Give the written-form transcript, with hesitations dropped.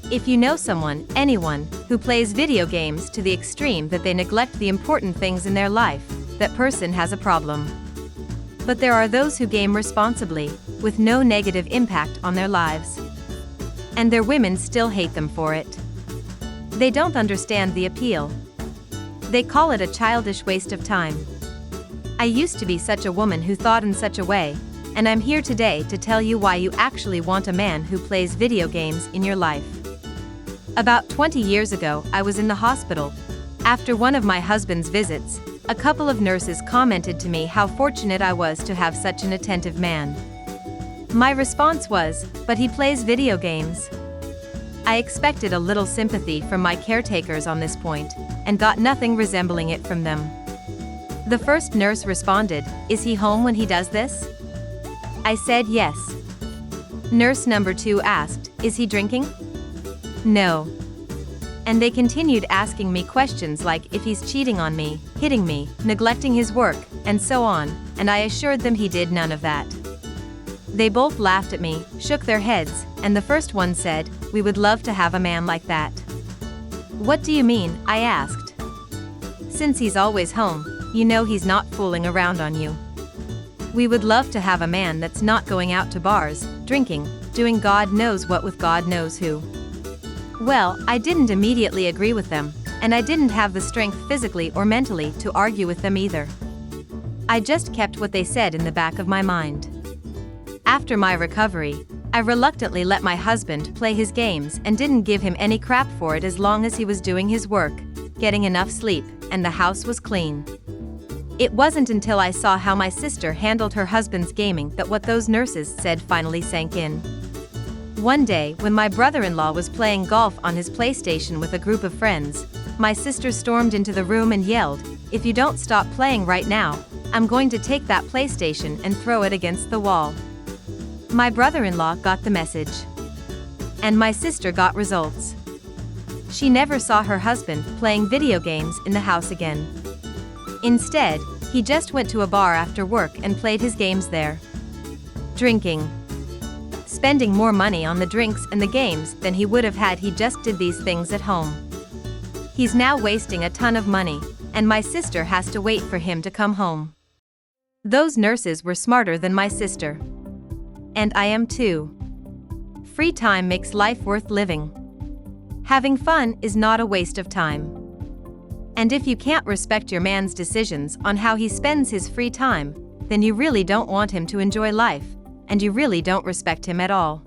If you know someone, anyone, who plays video games to the extreme that they neglect the important things in their life, that person has a problem. But there are those who game responsibly, with no negative impact on their lives. And their women still hate them for it. They don't understand the appeal. They call it a childish waste of time. I used to be such a woman who thought in such a way, and I'm here today to tell you why you actually want a man who plays video games in your life. About 20 years ago, I was in the hospital. After one of my husband's visits, a couple of nurses commented to me how fortunate I was to have such an attentive man. My response was, "But he plays video games." I expected a little sympathy from my caretakers on this point, and got nothing resembling it from them. The first nurse responded, "Is he home when he does this?" I said yes. Nurse number 2 asked, "Is he drinking?" No. And they continued asking me questions like if he's cheating on me, hitting me, neglecting his work, and so on, and I assured them he did none of that. They both laughed at me, shook their heads, and the first one said, "We would love to have a man like that." "What do you mean?" I asked. "Since he's always home, you know he's not fooling around on you. We would love to have a man that's not going out to bars, drinking, doing God knows what with God knows who." Well, I didn't immediately agree with them, and I didn't have the strength physically or mentally to argue with them either. I just kept what they said in the back of my mind. After my recovery, I reluctantly let my husband play his games and didn't give him any crap for it as long as he was doing his work, getting enough sleep, and the house was clean. It wasn't until I saw how my sister handled her husband's gaming that what those nurses said finally sank in. One day, when my brother-in-law was playing golf on his PlayStation with a group of friends, my sister stormed into the room and yelled, "If you don't stop playing right now, I'm going to take that PlayStation and throw it against the wall." My brother-in-law got the message. And my sister got results. She never saw her husband playing video games in the house again. Instead, he just went to a bar after work and played his games there. Drinking. Spending more money on the drinks and the games than he would have had he just did these things at home. He's now wasting a ton of money, and my sister has to wait for him to come home. Those nurses were smarter than my sister. And I am too. Free time makes life worth living. Having fun is not a waste of time. And if you can't respect your man's decisions on how he spends his free time, then you really don't want him to enjoy life, and you really don't respect him at all.